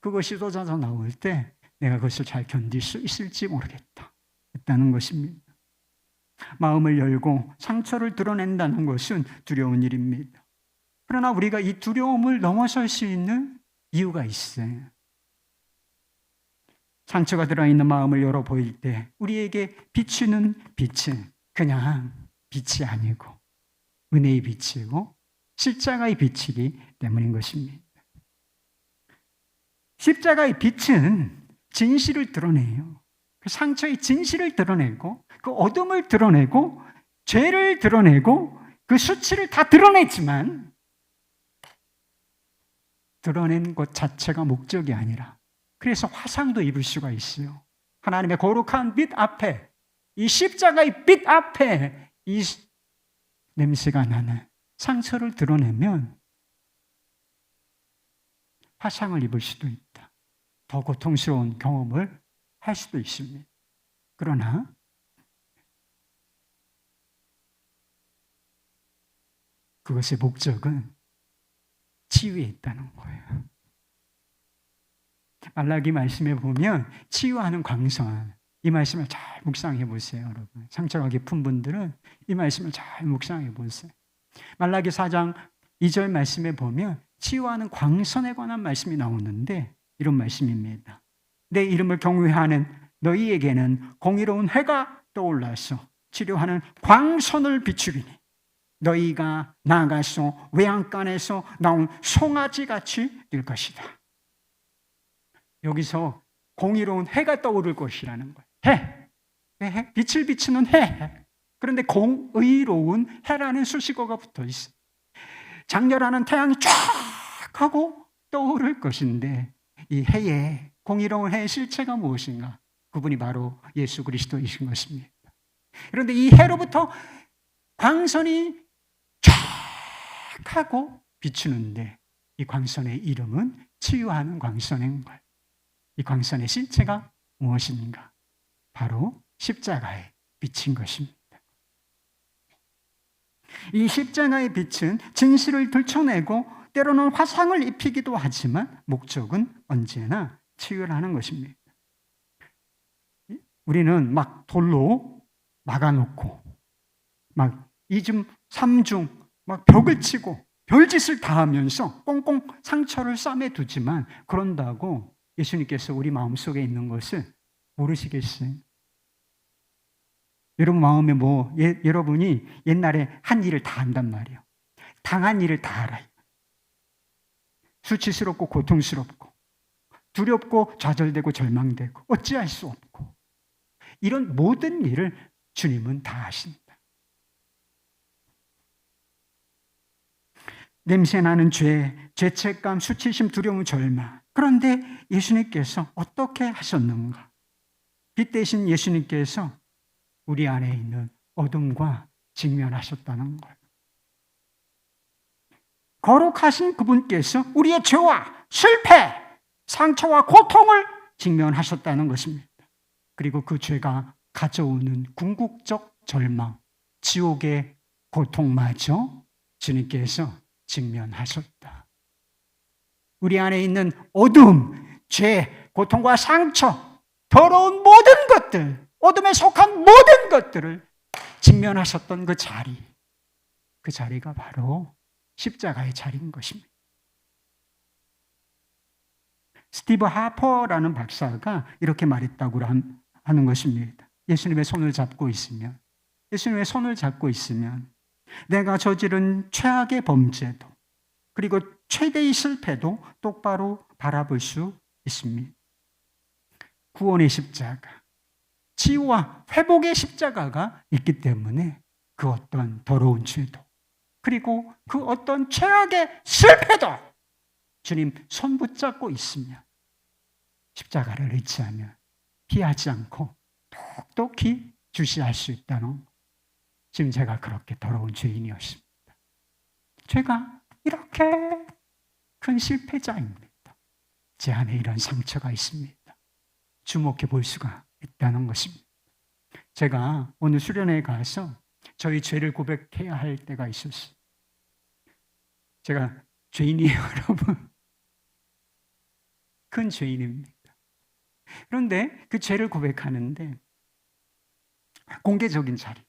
그것이 쏟아져 나올 때 내가 그것을 잘 견딜 수 있을지 모르겠다 했다는 것입니다. 마음을 열고 상처를 드러낸다는 것은 두려운 일입니다. 그러나 우리가 이 두려움을 넘어설 수 있는 이유가 있어요. 상처가 들어있는 마음을 열어 보일 때 우리에게 비추는 빛은 그냥 빛이 아니고 은혜의 빛이고 십자가의 빛이기 때문인 것입니다. 십자가의 빛은 진실을 드러내요. 그 상처의 진실을 드러내고, 그 어둠을 드러내고, 죄를 드러내고, 그 수치를 다 드러내지만 드러낸 것 자체가 목적이 아니라, 그래서 화상도 입을 수가 있어요. 하나님의 거룩한 빛 앞에, 이 십자가의 빛 앞에 이 냄새가 나는 상처를 드러내면 화상을 입을 수도 있다. 더 고통스러운 경험을 할 수도 있습니다. 그러나 그것의 목적은 치유에 있다는 거예요. 말라기 말씀에 보면 치유하는 광선, 이 말씀을 잘 묵상해 보세요. 여러분 상처가 깊은 분들은 이 말씀을 잘 묵상해 보세요. 말라기 4장 2절 말씀에 보면 치유하는 광선에 관한 말씀이 나오는데 이런 말씀입니다. 내 이름을 경외하는 너희에게는 공의로운 해가 떠올라서 치료하는 광선을 비추리니 너희가 나가서 외양간에서 나온 송아지같이 될 것이다. 여기서 공의로운 해가 떠오를 것이라는 거예요. 해. 빛을 비추는 해. 그런데 공의로운 해라는 수식어가 붙어 있어요. 장렬하는 태양이 쫙 하고 떠오를 것인데 이 해의, 공의로운 해의 실체가 무엇인가? 그분이 바로 예수 그리스도이신 것입니다. 그런데 이 해로부터 광선이 쫙 하고 비추는데 이 광선의 이름은 치유하는 광선인 거예요. 이 광선의 실체가 무엇인가? 바로 십자가에 비친 것입니다. 이 십자가의 빛은 진실을 들춰내고 때로는 화상을 입히기도 하지만 목적은 언제나 치유하는 것입니다. 우리는 막 돌로 막아놓고 막 이중 삼중 막 벽을 치고 별짓을 다 하면서 꽁꽁 상처를 싸매두지만 그런다고 예수님께서 우리 마음속에 있는 것을 모르시겠어요? 여러분 마음에 여러분이 옛날에 한 일을 다 한단 말이에요. 당한 일을 다 알아요. 수치스럽고 고통스럽고 두렵고 좌절되고 절망되고 어찌할 수 없고 이런 모든 일을 주님은 다 아십니다. 냄새나는 죄, 죄책감, 수치심, 두려움, 절망. 그런데 예수님께서 어떻게 하셨는가? 빛 대신 예수님께서 우리 안에 있는 어둠과 직면하셨다는 거예요. 거룩하신 그분께서 우리의 죄와 실패, 상처와 고통을 직면하셨다는 것입니다. 그리고 그 죄가 가져오는 궁극적 절망, 지옥의 고통마저 주님께서 직면하셨다. 우리 안에 있는 어둠, 죄, 고통과 상처, 더러운 모든 것들, 어둠에 속한 모든 것들을 직면하셨던 그 자리가 바로 십자가의 자리인 것입니다. 스티브 하퍼라는 박사가 이렇게 말했다고 하는 것입니다. 예수님의 손을 잡고 있으면 내가 저지른 최악의 범죄도 그리고 최대의 실패도 똑바로 바라볼 수 있습니다. 구원의 십자가, 치유와 회복의 십자가가 있기 때문에 그 어떤 더러운 죄도 그리고 그 어떤 최악의 실패도 주님 손 붙잡고 있으면 십자가를 의지하면 피하지 않고 똑똑히 주시할 수 있다는 지금 제가 그렇게 더러운 죄인이었습니다. 제가 이렇게 큰 실패자입니다. 제 안에 이런 상처가 있습니다. 주목해 볼 수가 있다는 것입니다. 제가 오늘 수련회에 가서 저희 죄를 고백해야 할 때가 있었어요. 제가 죄인이에요, 여러분. 큰 죄인입니다. 그런데 그 죄를 고백하는데 공개적인 자리.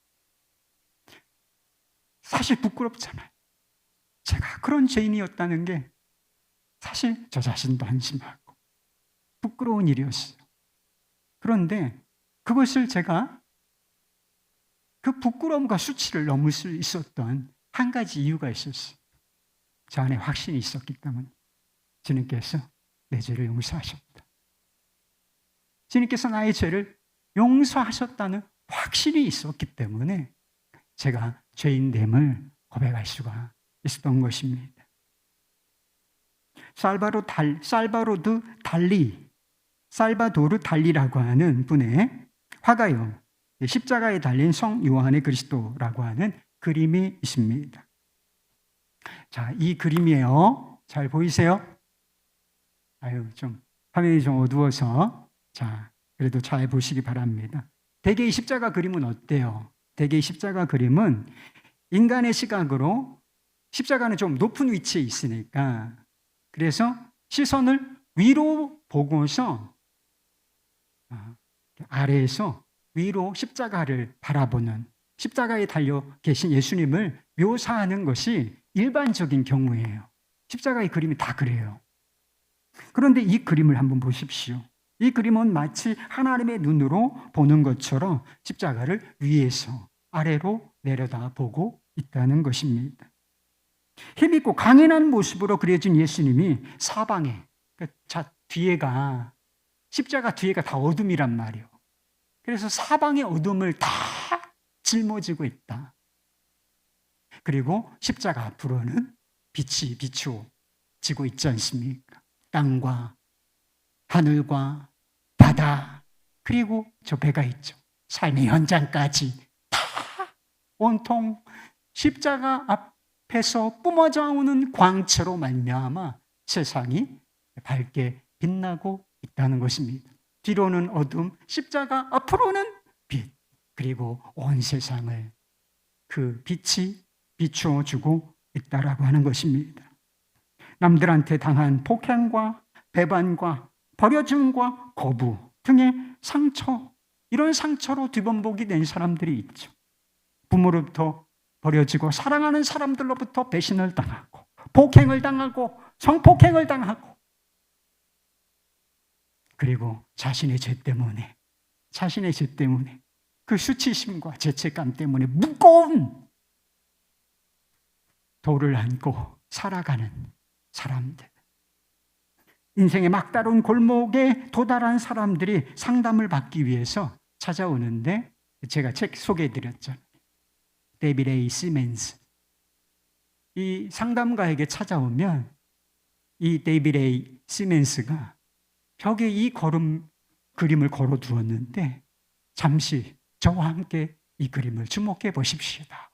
사실 부끄럽잖아요. 제가 그런 죄인이었다는 게 사실 저 자신도 한심하고 부끄러운 일이었어요. 그런데 그것을 제가 그 부끄러움과 수치를 넘을 수 있었던 한 가지 이유가 있었어요. 저 안에 확신이 있었기 때문에 주님께서 내 죄를 용서하셨다. 주님께서 나의 죄를 용서하셨다는 확신이 있었기 때문에 제가 죄인됨을 고백할 수가 있었던 것입니다. 살바도르 달리라고 하는 분의 화가요, 십자가에 달린 성 요한의 그리스도라고 하는 그림이 있습니다. 자, 이 그림이에요. 잘 보이세요? 화면이 좀 어두워서 자, 그래도 잘 보시기 바랍니다. 대개 이 십자가 그림은 어때요? 대개 이 십자가 그림은 인간의 시각으로 십자가는 좀 높은 위치에 있으니까 그래서 시선을 위로 보고서 아래에서 위로 십자가를 바라보는 십자가에 달려 계신 예수님을 묘사하는 것이 일반적인 경우예요. 십자가의 그림이 다 그래요. 그런데 이 그림을 한번 보십시오. 이 그림은 마치 하나님의 눈으로 보는 것처럼 십자가를 위에서 아래로 내려다보고 있다는 것입니다. 힘있고 강인한 모습으로 그려진 예수님이 사방에, 뒤에가, 십자가 뒤에가 다 어둠이란 말이에요. 그래서 사방의 어둠을 다 짊어지고 있다. 그리고 십자가 앞으로는 빛이 비추어지고 있지 않습니까? 땅과 하늘과 바다, 그리고 저 배가 있죠. 삶의 현장까지 다 온통 십자가 앞에서 뿜어져 오는 광채로 말미암아 세상이 밝게 빛나고 있다는 것입니다. 뒤로는 어둠, 십자가 앞으로는 빛, 그리고 온 세상을 그 빛이 비추어주고 있다라고 하는 것입니다. 남들한테 당한 폭행과 배반과 버려짐과 거부 등의 상처, 이런 상처로 뒤범벅이 된 사람들이 있죠. 부모로부터 버려지고 사랑하는 사람들로부터 배신을 당하고 폭행을 당하고 성폭행을 당하고, 그리고 자신의 죄 때문에 그 수치심과 죄책감 때문에 무거운 돌을 안고 살아가는 사람들, 인생의 막다른 골목에 도달한 사람들이 상담을 받기 위해서 찾아오는데, 제가 책 소개해드렸죠. 데이비드 A. 시멘스. 이 상담가에게 찾아오면 이 데이비드 A. 시멘스가 벽에 이 그림을 걸어두었는데, 잠시 저와 함께 이 그림을 주목해 보십시다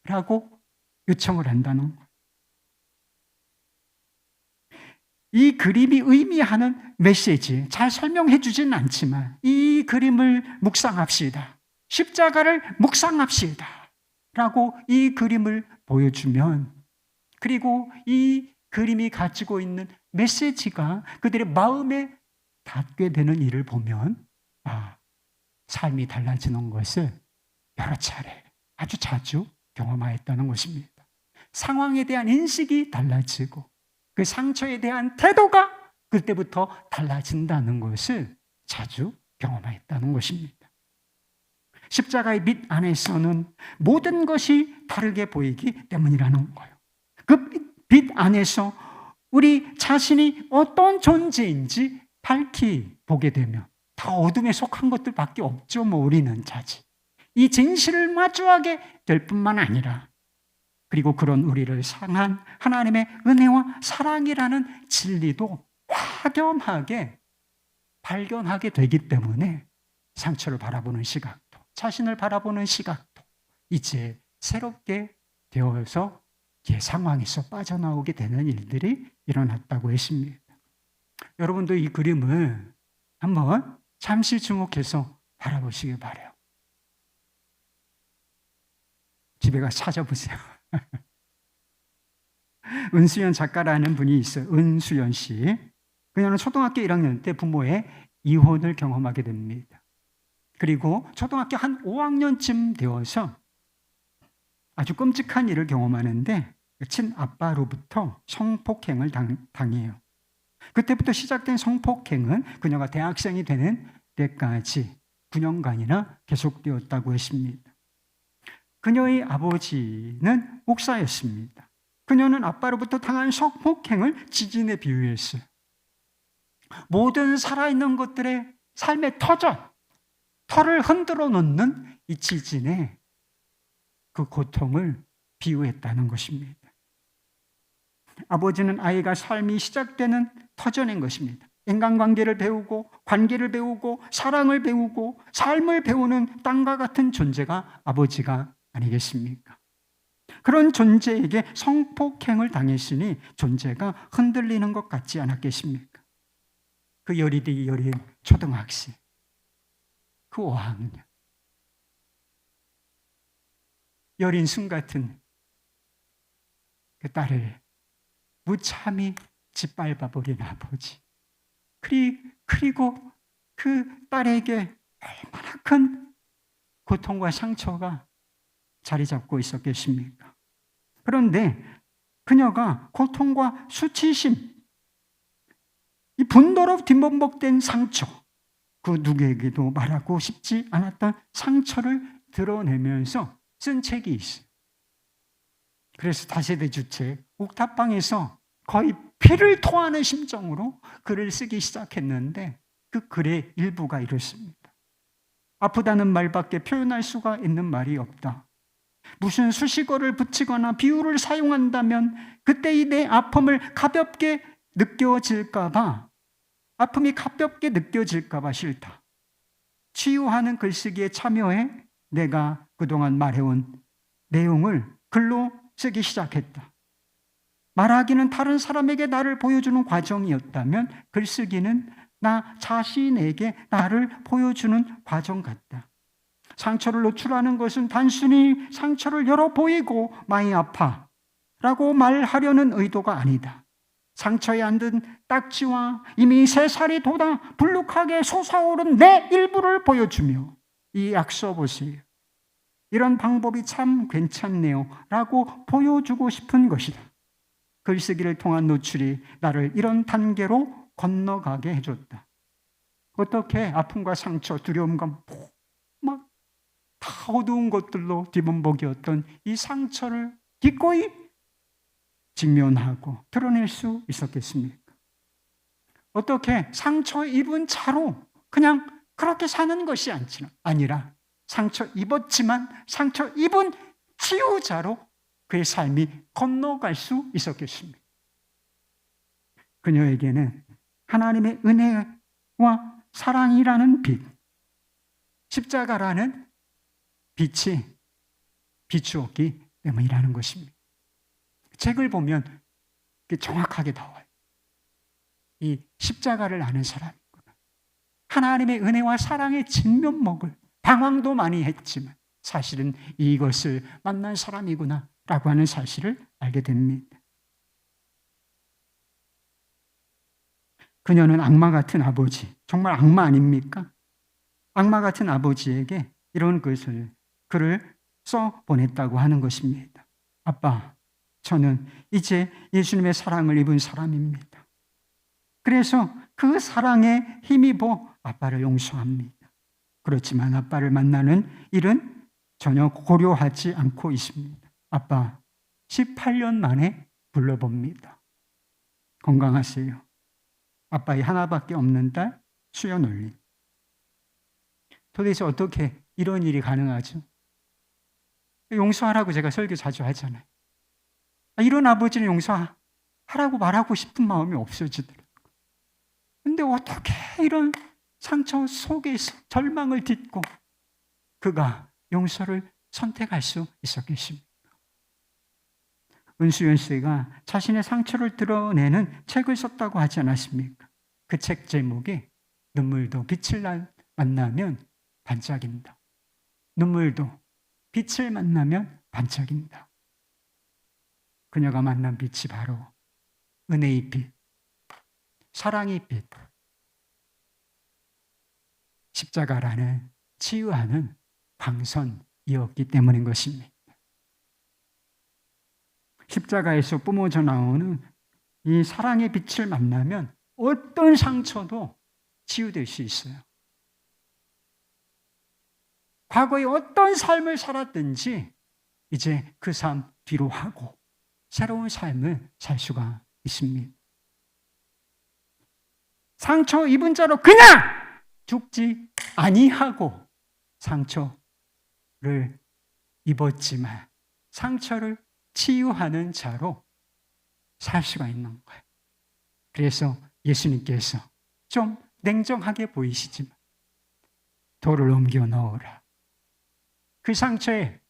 라고 요청을 한다는 거예요. 이 그림이 의미하는 메시지, 잘 설명해 주지는 않지만 이 그림을 묵상합시다, 십자가를 묵상합시다 라고 이 그림을 보여주면, 그리고 이 그림이 가지고 있는 메시지가 그들의 마음에 닿게 되는 일을 보면, 삶이 달라지는 것을 여러 차례, 아주 자주 경험하였다는 것입니다. 상황에 대한 인식이 달라지고 그 상처에 대한 태도가 그때부터 달라진다는 것을 자주 경험하였다는 것입니다. 십자가의 빛 안에서는 모든 것이 다르게 보이기 때문이라는 거예요. 그 빛 안에서 우리 자신이 어떤 존재인지 밝히 보게 되면, 다 어둠에 속한 것들밖에 없죠. 우리는 자지. 이 진실을 마주하게 될 뿐만 아니라, 그리고 그런 우리를 향한 하나님의 은혜와 사랑이라는 진리도 확연하게 발견하게 되기 때문에 상처를 바라보는 시각도, 자신을 바라보는 시각도 이제 새롭게 되어서 상황에서 빠져나오게 되는 일들이 일어났다고 했습니다. 여러분도 이 그림을 한번 잠시 주목해서 바라보시길 바라요. 집에 가서 찾아보세요. 은수연 작가라는 분이 있어요. 은수연 씨. 그녀는 초등학교 1학년 때 부모의 이혼을 경험하게 됩니다. 그리고 초등학교 한 5학년쯤 되어서 아주 끔찍한 일을 경험하는데, 친아빠로부터 성폭행을 당해요. 그때부터 시작된 성폭행은 그녀가 대학생이 되는 때까지 9년간이나 계속되었다고 했습니다. 그녀의 아버지는 목사였습니다. 그녀는 아빠로부터 당한 성폭행을 지진에 비유했어요. 모든 살아있는 것들의 삶의 털을 흔들어 놓는 이 지진에 그 고통을 비유했다는 것입니다. 아버지는 아이가 삶이 시작되는 터전인 것입니다. 인간관계를 배우고, 관계를 배우고, 사랑을 배우고, 삶을 배우는 땅과 같은 존재가 아버지가 아니겠습니까? 그런 존재에게 성폭행을 당했으니 존재가 흔들리는 것 같지 않았겠습니까? 그 여리디 여린 초등학생, 그 5학년, 여린 순 같은 그 딸을 무참히 짓밟아버린 아버지, 그리고 그 딸에게 얼마나 큰 고통과 상처가 자리 잡고 있었겠습니까? 그런데 그녀가 고통과 수치심, 이 분노로 뒤범벅된 상처, 그 누구에게도 말하고 싶지 않았던 상처를 드러내면서 쓴 책이 있어요. 그래서 다세대 주책 옥탑방에서 거의 피를 토하는 심정으로 글을 쓰기 시작했는데 그 글의 일부가 이렇습니다. 아프다는 말밖에 표현할 수가 있는 말이 없다. 무슨 수식어를 붙이거나 비유를 사용한다면 그때의 내 아픔을 가볍게 느껴질까봐, 아픔이 가볍게 느껴질까봐 싫다. 치유하는 글쓰기에 참여해 내가 그동안 말해온 내용을 글로 쓰기 시작했다. 말하기는 다른 사람에게 나를 보여주는 과정이었다면 글쓰기는 나 자신에게 나를 보여주는 과정 같다. 상처를 노출하는 것은 단순히 상처를 열어 보이고 많이 아파 라고 말하려는 의도가 아니다. 상처에 앉은 딱지와 이미 새살이 돋아 불룩하게 솟아오른 내 일부를 보여주며 이 약 써보세요. 이런 방법이 참 괜찮네요 라고 보여주고 싶은 것이다. 글쓰기를 통한 노출이 나를 이런 단계로 건너가게 해줬다. 어떻게 아픔과 상처, 두려움과 막 다 어두운 것들로 뒤범벅이었던 이 상처를 기꺼이 직면하고 드러낼 수 있었겠습니까? 어떻게 상처 입은 차로 그냥 그렇게 사는 것이 아니라 상처 입었지만 상처 입은 치유자로 그의 삶이 건너갈 수 있었겠습니까? 그녀에게는 하나님의 은혜와 사랑이라는 빛, 십자가라는 빛이 비추었기 때문이라는 것입니다. 책을 보면 정확하게 나와요. 이 십자가를 아는 사람이구나. 하나님의 은혜와 사랑의 진면목을 방황도 많이 했지만 사실은 이것을 만난 사람이구나 라고 하는 사실을 알게 됩니다. 그녀는 악마 같은 아버지, 정말 악마 아닙니까? 악마 같은 아버지에게 이런 글을 써 보냈다고 하는 것입니다. 아빠, 저는 이제 예수님의 사랑을 입은 사람입니다. 그래서 그 사랑에 힘입어 아빠를 용서합니다. 그렇지만 아빠를 만나는 일은 전혀 고려하지 않고 있습니다. 아빠, 18년 만에 불러봅니다. 건강하세요. 아빠의 하나밖에 없는 딸 수연올림. 도대체 어떻게 이런 일이 가능하죠? 용서하라고 제가 설교 자주 하잖아요. 이런 아버지는 용서하라고 말하고 싶은 마음이 없어지더라고요. 근데 어떻게 이런 상처 속에서 절망을 딛고 그가 용서를 선택할 수 있었겠습니까? 은수연 씨가 자신의 상처를 드러내는 책을 썼다고 하지 않았습니까? 그 책 제목이 눈물도 빛을 만나면 반짝인다. 눈물도 빛을 만나면 반짝인다. 그녀가 만난 빛이 바로 은혜의 빛, 사랑의 빛, 십자가라는 치유하는 방선이었기 때문인 것입니다. 십자가에서 뿜어져 나오는 이 사랑의 빛을 만나면 어떤 상처도 치유될 수 있어요. 과거에 어떤 삶을 살았든지 이제 그 삶 뒤로 하고 새로운 삶을 살 수가 있습니다. 상처 입은 자로 그냥 죽지 아니하고 상처를 입었지만 상처를 치유하는 자로 살 수가 있는 거예요. 그래서 예수님께서 좀 냉정하게 보이시지만 돌을 옮겨 넣어라. 그 상처에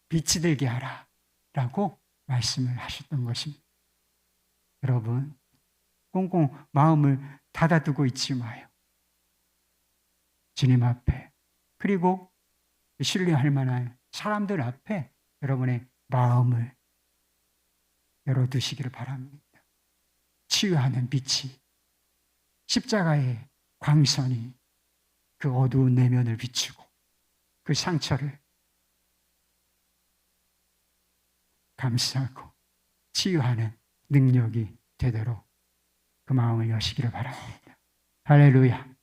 빛이 들게 하라 라고 말씀을 하셨던 것입니다. 여러분, 꽁꽁 마음을 닫아두고 있지 마요. 주님 앞에, 그리고 신뢰할 만한 사람들 앞에 여러분의 마음을 열어두시기를 바랍니다. 치유하는 빛이, 십자가의 광선이 그 어두운 내면을 비추고 그 상처를 감싸고 치유하는 능력이 되도록 그 마음을 여시기를 바랍니다. 할렐루야.